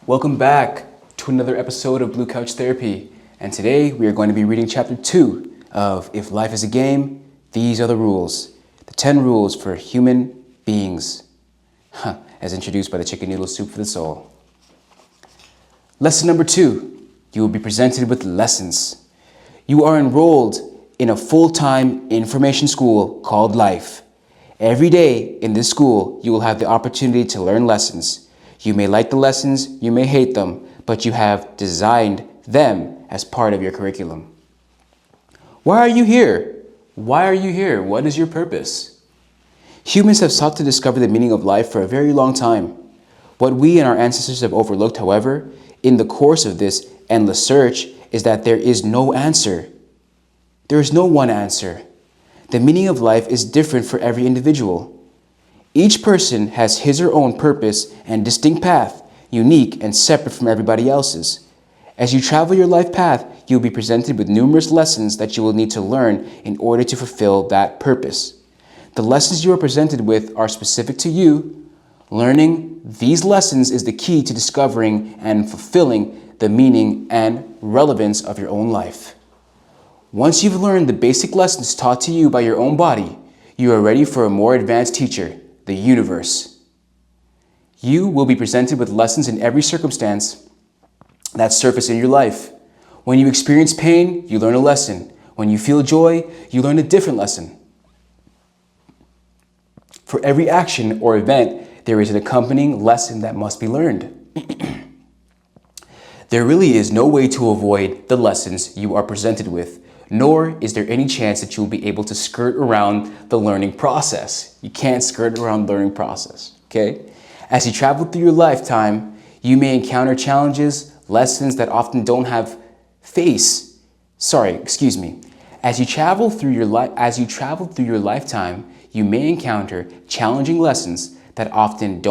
Welcome back to another episode of Blue Couch Therapy. And today we are going to be reading chapter 2 of If Life is a Game, These Are the Rules. The 10 rules for human beings. As introduced by the Chicken Noodle Soup for the Soul. Lesson number 2. You will be presented with lessons. You are enrolled in a full-time information school called Life. Every day in this school, you will have the opportunity to learn lessons. You may like the lessons, you may hate them, but you have designed them as part of your curriculum. Why are you here? Why are you here? What is your purpose? Humans have sought to discover the meaning of life for a very long time. What we and our ancestors have overlooked, however, in the course of this endless search, is that there is no answer. There is no one answer. The meaning of life is different for every individual. Each person has his or own purpose and distinct path, unique and separate from everybody else's. As you travel your life path, you'll be presented with numerous lessons that you will need to learn in order to fulfill that purpose. The lessons you are presented with are specific to you. Learning these lessons is the key to discovering and fulfilling the meaning and relevance of your own life. Once you've learned the basic lessons taught to you by your own body, you are ready for a more advanced teacher, the universe. You will be presented with lessons in every circumstance that surface in your life. When you experience pain, you learn a lesson. When you feel joy, you learn a different lesson. For every action or event, there is an accompanying lesson that must be learned. There really is no way to avoid the lessons you are presented with, nor is there any chance that you will be able to skirt around the learning process. You can't skirt around the learning process, okay? As you travel through your lifetime, you may encounter challenges, lessons that often don't have face. As you travel through your lifetime, you may encounter challenging lessons that often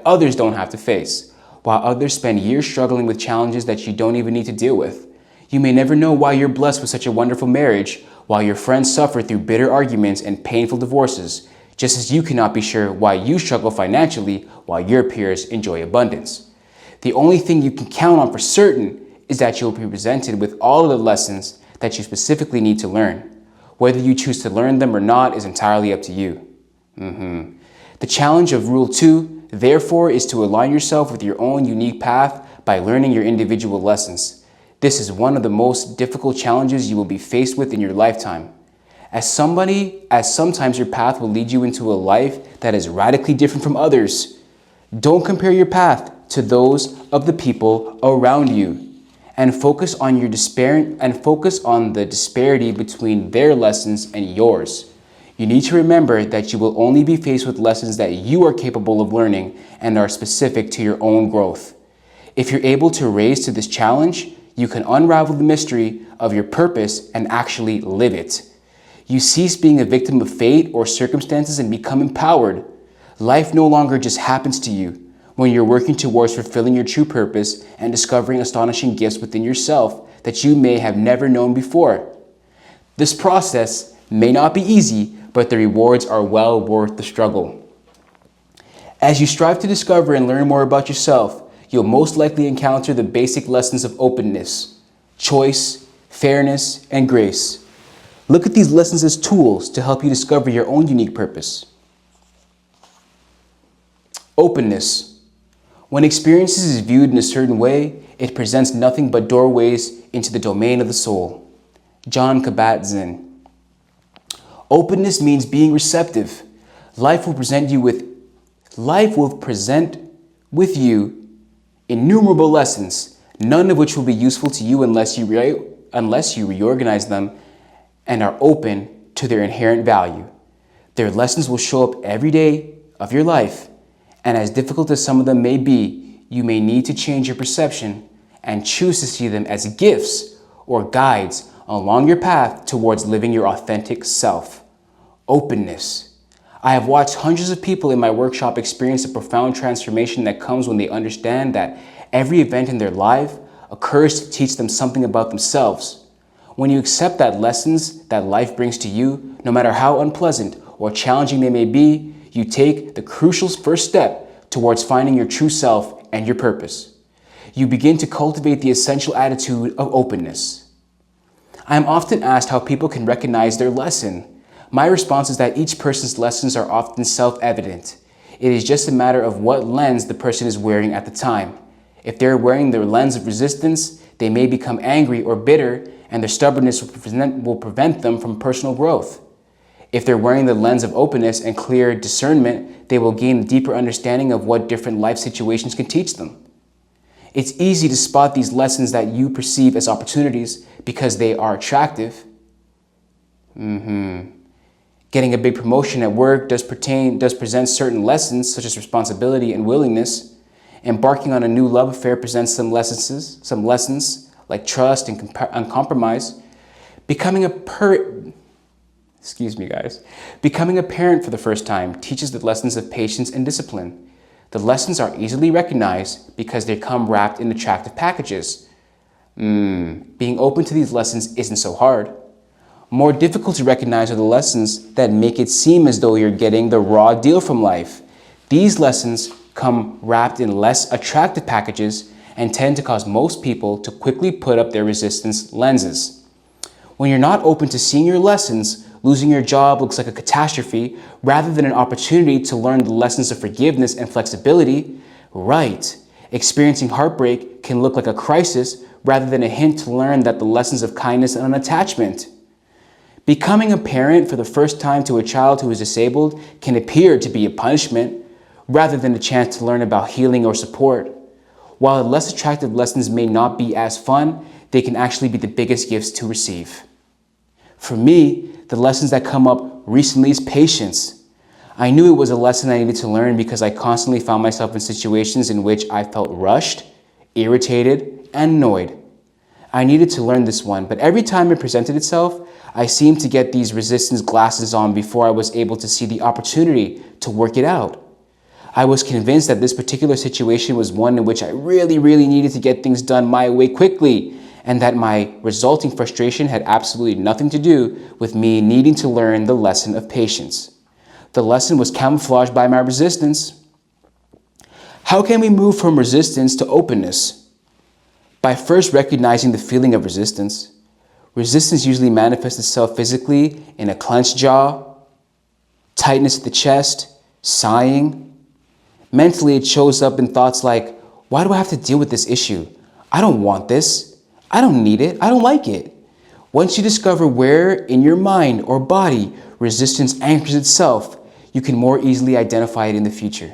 others don't have to face, while others spend years struggling with challenges that you don't even need to deal with. You may never know why you're blessed with such a wonderful marriage, while your friends suffer through bitter arguments and painful divorces, just as you cannot be sure why you struggle financially while your peers enjoy abundance. The only thing you can count on for certain is that you'll be presented with all of the lessons that you specifically need to learn. Whether you choose to learn them or not is entirely up to you. The challenge of Rule 2, therefore, is to align yourself with your own unique path by learning your individual lessons. This is one of the most difficult challenges you will be faced with in your lifetime. As sometimes your path will lead you into a life that is radically different from others. Don't compare your path to those of the people around you, and focus on the disparity between their lessons and yours. You need to remember that you will only be faced with lessons that you are capable of learning and are specific to your own growth. If you're able to raise to this challenge, you can unravel the mystery of your purpose and actually live it. You cease being a victim of fate or circumstances and become empowered. Life no longer just happens to you when you're working towards fulfilling your true purpose and discovering astonishing gifts within yourself that you may have never known before. This process may not be easy, but the rewards are well worth the struggle. As you strive to discover and learn more about yourself, you'll most likely encounter the basic lessons of openness, choice, fairness, and grace. Look at these lessons as tools to help you discover your own unique purpose. Openness. When experiences is viewed in a certain way, it presents nothing but doorways into the domain of the soul. Jon Kabat-Zinn. Openness means being receptive. Life will present with you innumerable lessons, none of which will be useful to you unless you reorganize them and are open to their inherent value. Their lessons will show up every day of your life, and as difficult as some of them may be, you may need to change your perception and choose to see them as gifts or guides along your path towards living your authentic self. Openness. I have watched hundreds of people in my workshop experience a profound transformation that comes when they understand that every event in their life occurs to teach them something about themselves. When you accept that lessons that life brings to you, no matter how unpleasant or challenging they may be, you take the crucial first step towards finding your true self and your purpose. You begin to cultivate the essential attitude of openness. I am often asked how people can recognize their lesson. My response is that each person's lessons are often self-evident. It is just a matter of what lens the person is wearing at the time. If they're wearing their lens of resistance, they may become angry or bitter, and their stubbornness will prevent them from personal growth. If they're wearing the lens of openness and clear discernment, they will gain a deeper understanding of what different life situations can teach them. It's easy to spot these lessons that you perceive as opportunities because they are attractive. Getting a big promotion at work does present certain lessons, such as responsibility and willingness. Embarking on a new love affair presents some lessons like trust and compromise. Becoming a parent for the first time teaches the lessons of patience and discipline. The lessons are easily recognized because they come wrapped in attractive packages. Being open to these lessons isn't so hard. More difficult to recognize are the lessons that make it seem as though you're getting the raw deal from life. These lessons come wrapped in less attractive packages and tend to cause most people to quickly put up their resistance lenses. When you're not open to seeing your lessons, losing your job looks like a catastrophe rather than an opportunity to learn the lessons of forgiveness and flexibility. Right. Experiencing heartbreak can look like a crisis rather than a hint to learn that the lessons of kindness and attachment. Becoming a parent for the first time to a child who is disabled can appear to be a punishment rather than a chance to learn about healing or support. While the less attractive lessons may not be as fun, they can actually be the biggest gifts to receive. For me, the lessons that come up recently is patience. I knew it was a lesson I needed to learn because I constantly found myself in situations in which I felt rushed, irritated, and annoyed. I needed to learn this one, but every time it presented itself, I seemed to get these resistance glasses on before I was able to see the opportunity to work it out. I was convinced that this particular situation was one in which I really needed to get things done my way quickly, and that my resulting frustration had absolutely nothing to do with me needing to learn the lesson of patience. The lesson was camouflaged by my resistance. How can we move from resistance to openness? By first recognizing the feeling of resistance. Resistance usually manifests itself physically in a clenched jaw, tightness at the chest, sighing. Mentally, it shows up in thoughts like, why do I have to deal with this issue? I don't want this. I don't need it. I don't like it. Once you discover where in your mind or body resistance anchors itself, you can more easily identify it in the future.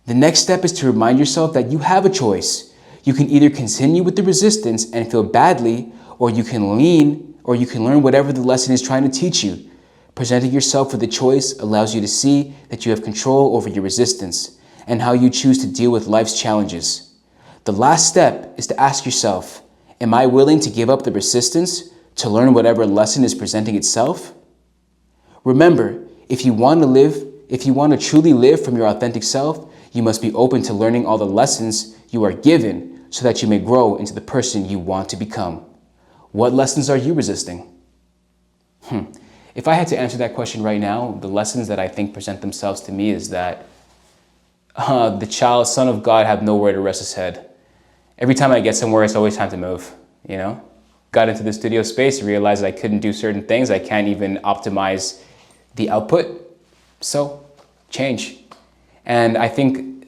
The next step is to remind yourself that you have a choice. You can either continue with the resistance and feel badly, or you can learn whatever the lesson is trying to teach you. Presenting yourself with a choice allows you to see that you have control over your resistance and how you choose to deal with life's challenges. The last step is to ask yourself, am I willing to give up the resistance to learn whatever lesson is presenting itself? Remember, if you want to truly live from your authentic self, you must be open to learning all the lessons you are given so that you may grow into the person you want to become. What lessons are you resisting? If I had to answer that question right now, the lessons that I think present themselves to me is that the child, son of God, have nowhere to rest his head. Every time I get somewhere, it's always time to move, you know? Got into the studio space, realized I couldn't do certain things. I can't even optimize the output. So, change. And I think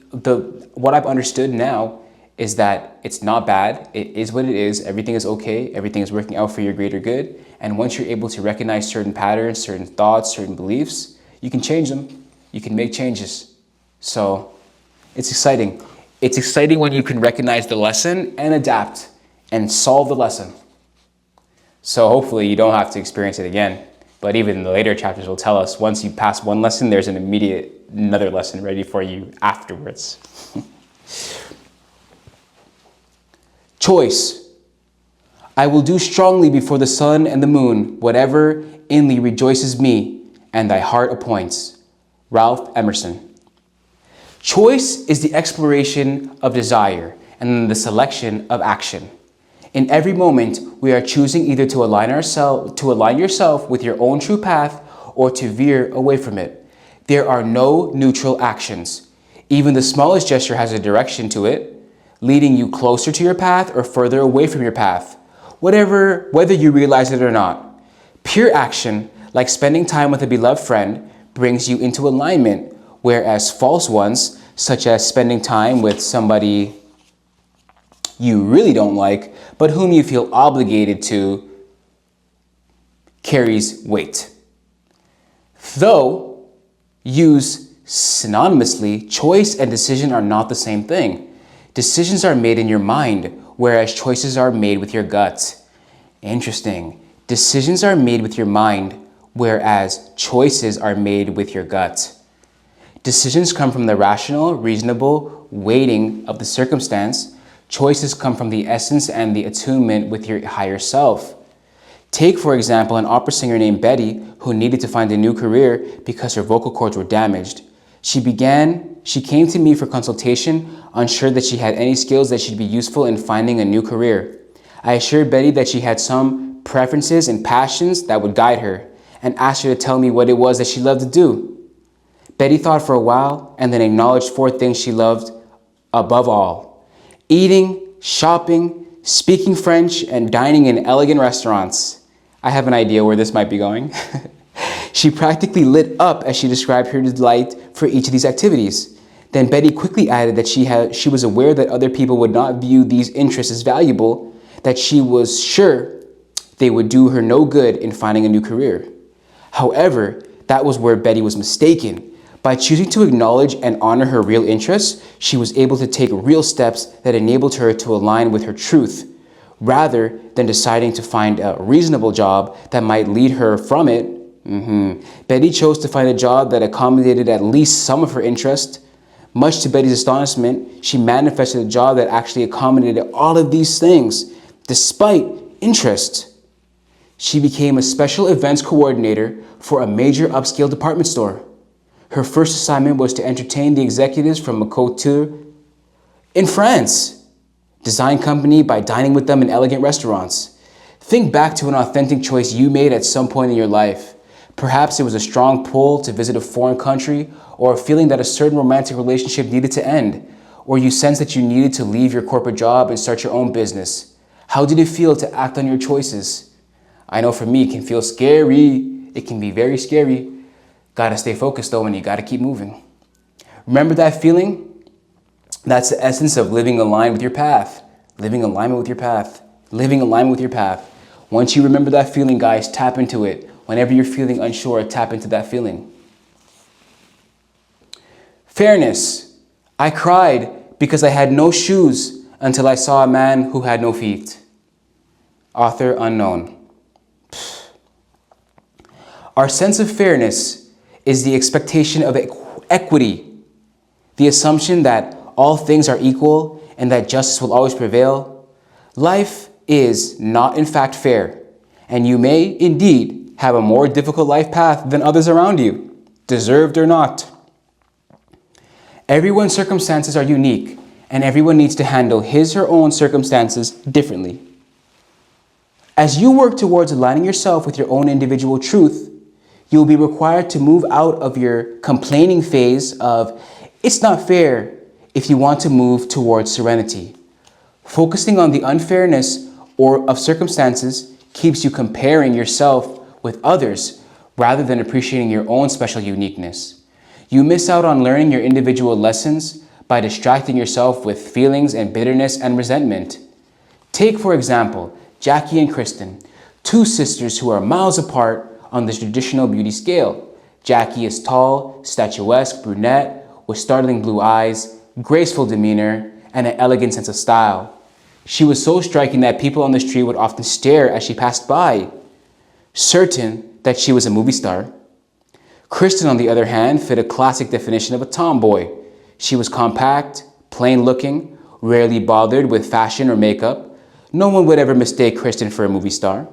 what I've understood now is that it's not bad. It is what it is. Everything is okay. Everything is working out for your greater good. And once you're able to recognize certain patterns, certain thoughts, certain beliefs, you can change them. You can make changes. So it's exciting. It's exciting when you can recognize the lesson and adapt and solve the lesson. So hopefully you don't have to experience it again. But even the later chapters will tell us once you pass one lesson, there's another lesson ready for you afterwards. Choice. I will do strongly before the sun and the moon, whatever inly rejoices me, and thy heart appoints. Ralph Emerson. Choice is the exploration of desire and the selection of action. In every moment, we are choosing either to align yourself with your own true path or to veer away from it. There are no neutral actions. Even the smallest gesture has a direction to it, leading you closer to your path or further away from your path, whether you realize it or not. Pure action, like spending time with a beloved friend, brings you into alignment, whereas false ones, such as spending time with somebody you really don't like, but whom you feel obligated to, carries weight. Though used synonymously, choice and decision are not the same thing. Decisions are made in your mind, whereas choices are made with your gut. Interesting. Decisions are made with your mind, whereas choices are made with your gut. Decisions come from the rational, reasonable weighting of the circumstance. Choices come from the essence and the attunement with your higher self. Take, for example, an opera singer named Betty who needed to find a new career because her vocal cords were damaged. She came to me for consultation, unsure that she had any skills that should be useful in finding a new career. I assured Betty that she had some preferences and passions that would guide her, and asked her to tell me what it was that she loved to do. Betty thought for a while and then acknowledged 4 things she loved above all: eating, shopping, speaking French, and dining in elegant restaurants. I have an idea where this might be going. She practically lit up as she described her delight for each of these activities. Then Betty quickly added that she was aware that other people would not view these interests as valuable, that she was sure they would do her no good in finding a new career. However, that was where Betty was mistaken. By choosing to acknowledge and honor her real interests, she was able to take real steps that enabled her to align with her truth, rather than deciding to find a reasonable job that might lead her from it. Betty chose to find a job that accommodated at least some of her interest. Much to Betty's astonishment, she manifested a job that actually accommodated all of these things, despite interest. She became a special events coordinator for a major upscale department store. Her first assignment was to entertain the executives from a couture in France design company by dining with them in elegant restaurants. Think back to an authentic choice you made at some point in your life. Perhaps it was a strong pull to visit a foreign country, or a feeling that a certain romantic relationship needed to end, or you sensed that you needed to leave your corporate job and start your own business. How did it feel to act on your choices? I know for me, it can feel scary. It can be very scary. Gotta stay focused though, and you gotta keep moving. Remember that feeling? That's the essence of living aligned with your path. Living in alignment with your path. Living in alignment with your path. Once you remember that feeling, guys, tap into it. Whenever you're feeling unsure, tap into that feeling. Fairness. I cried because I had no shoes until I saw a man who had no feet. Author unknown. Our sense of fairness is the expectation of equity, the assumption that all things are equal and that justice will always prevail. Life is not in fact fair, and you may indeed have a more difficult life path than others around you, deserved or not. Everyone's circumstances are unique, and everyone needs to handle his or her own circumstances differently. As you work towards aligning yourself with your own individual truth, you will be required to move out of your complaining phase of "it's not fair" if you want to move towards serenity. Focusing on the unfairness of circumstances keeps you comparing yourself with others rather than appreciating your own special uniqueness. You miss out on learning your individual lessons by distracting yourself with feelings and bitterness and resentment. Take, for example, Jackie and Kristen, 2 sisters who are miles apart on the traditional beauty scale. Jackie is tall, statuesque, brunette, with startling blue eyes, graceful demeanor, and an elegant sense of style. She was so striking that people on the street would often stare as she passed by, certain that she was a movie star. Kristen, on the other hand, fit a classic definition of a tomboy. She was compact, plain-looking, rarely bothered with fashion or makeup. No one would ever mistake Kristen for a movie star.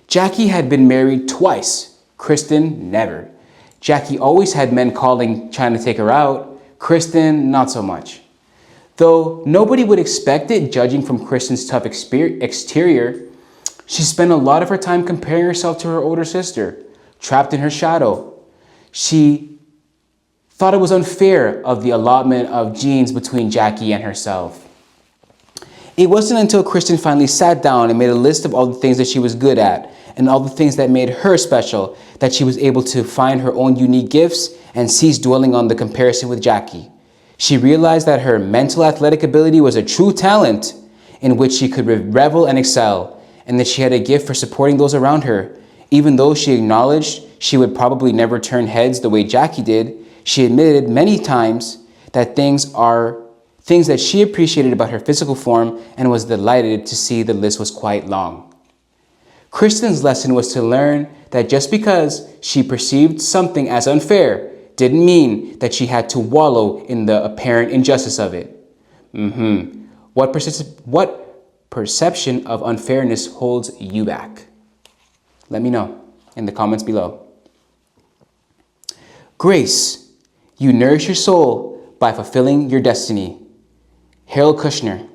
Jackie had been married twice. Kristen, never. Jackie always had men calling, trying to take her out. Kristen, not so much. Though nobody would expect it, judging from Kristen's tough exterior, she spent a lot of her time comparing herself to her older sister, trapped in her shadow. She thought it was unfair of the allotment of genes between Jackie and herself. It wasn't until Kristen finally sat down and made a list of all the things that she was good at and all the things that made her special that she was able to find her own unique gifts and cease dwelling on the comparison with Jackie. She realized that her mental athletic ability was a true talent in which she could revel and excel, and that she had a gift for supporting those around her. Even though she acknowledged she would probably never turn heads the way Jackie did, she admitted many times that things that she appreciated about her physical form and was delighted to see the list was quite long. Kristen's lesson was to learn that just because she perceived something as unfair didn't mean that she had to wallow in the apparent injustice of it. What perception of unfairness holds you back? Let me know in the comments below. Grace, you nourish your soul by fulfilling your destiny. Harold Kushner.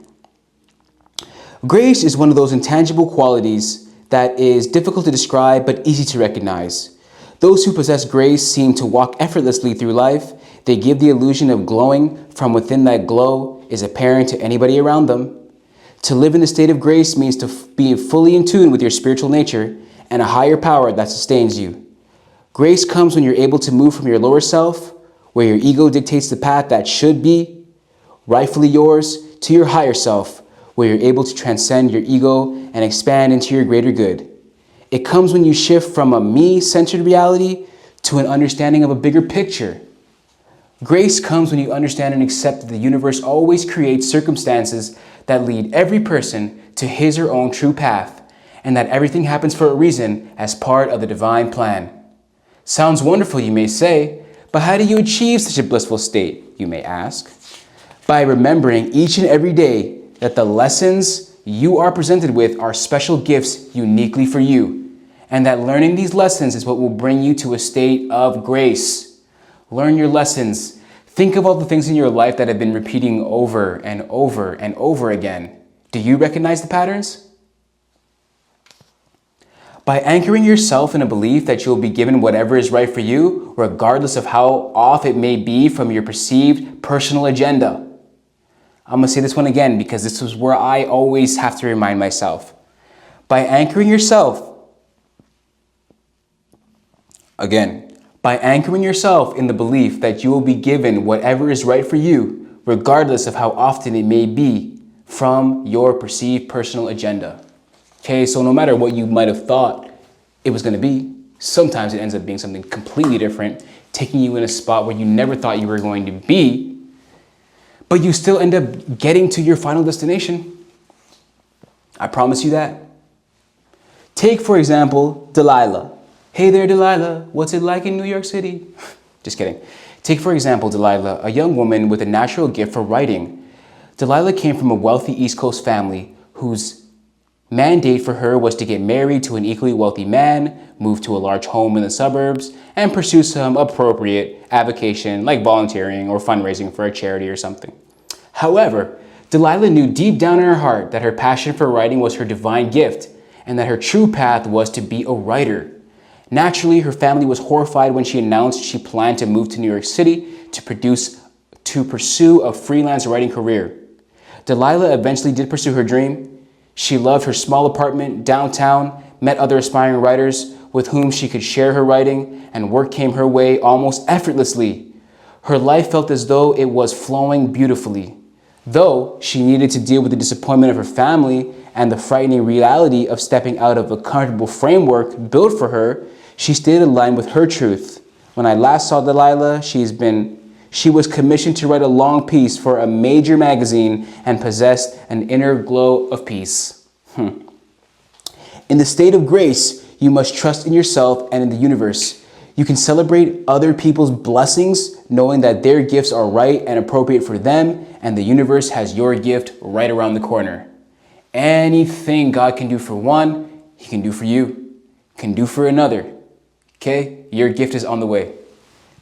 Grace is one of those intangible qualities that is difficult to describe but easy to recognize. Those who possess grace seem to walk effortlessly through life. They give the illusion of glowing from within. That glow is apparent to anybody around them. To live in a state of grace means to be fully in tune with your spiritual nature and a higher power that sustains you. Grace comes when you're able to move from your lower self, where your ego dictates the path that should be rightfully yours, to your higher self, where you're able to transcend your ego and expand into your greater good. It comes when you shift from a me-centered reality to an understanding of a bigger picture. Grace comes when you understand and accept that the universe always creates circumstances that lead every person to his or own true path, and that everything happens for a reason as part of the divine plan. Sounds wonderful, you may say, but how do you achieve such a blissful state, you may ask? By remembering each and every day that the lessons you are presented with are special gifts uniquely for you, and that learning these lessons is what will bring you to a state of grace. Learn your lessons. Think of all the things in your life that have been repeating over and over and over again. Do you recognize the patterns? By anchoring yourself in a belief that you'll be given whatever is right for you, regardless of how off it may be from your perceived personal agenda. I'm going to say this one again because this is where I always have to remind myself. By anchoring yourself in the belief that you will be given whatever is right for you, regardless of how often it may be from your perceived personal agenda. Okay, so no matter what you might have thought it was going to be, sometimes it ends up being something completely different, taking you in a spot where you never thought you were going to be, but you still end up getting to your final destination. I promise you that. Take, for example, Delilah. Hey there, Delilah. What's it like in New York City? Just kidding. Take, for example, Delilah, a young woman with a natural gift for writing. Delilah came from a wealthy East Coast family whose mandate for her was to get married to an equally wealthy man, move to a large home in the suburbs, and pursue some appropriate avocation like volunteering or fundraising for a charity or something. However, Delilah knew deep down in her heart that her passion for writing was her divine gift and that her true path was to be a writer. Naturally, her family was horrified when she announced she planned to move to New York City to pursue a freelance writing career. Delilah eventually did pursue her dream. She loved her small apartment downtown, met other aspiring writers with whom she could share her writing, and work came her way almost effortlessly. Her life felt as though it was flowing beautifully. Though she needed to deal with the disappointment of her family and the frightening reality of stepping out of a comfortable framework built for her, she stayed aligned with her truth. When I last saw Delilah, she was commissioned to write a long piece for a major magazine and possessed an inner glow of peace. In the state of grace, you must trust in yourself and in the universe. You can celebrate other people's blessings, knowing that their gifts are right and appropriate for them, and the universe has your gift right around the corner. Anything God can do for one, He can do for you, can do for another. Okay? Your gift is on the way.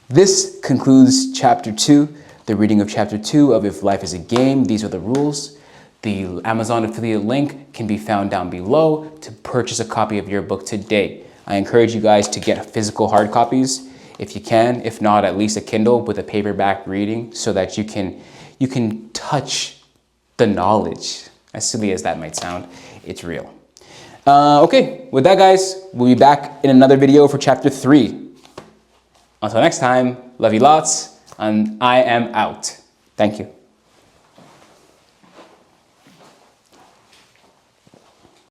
This concludes chapter 2, the reading of chapter 2 of If Life is a Game, These Are the Rules. The Amazon affiliate link can be found down below to purchase a copy of your book today. I encourage you guys to get physical hard copies. if you can. If not, at least a Kindle with a paperback reading so that you can touch the knowledge. As silly as that might sound, it's real. Okay, with that, guys, we'll be back in another video for chapter 3. Until next time, love you lots, and I am out. Thank you.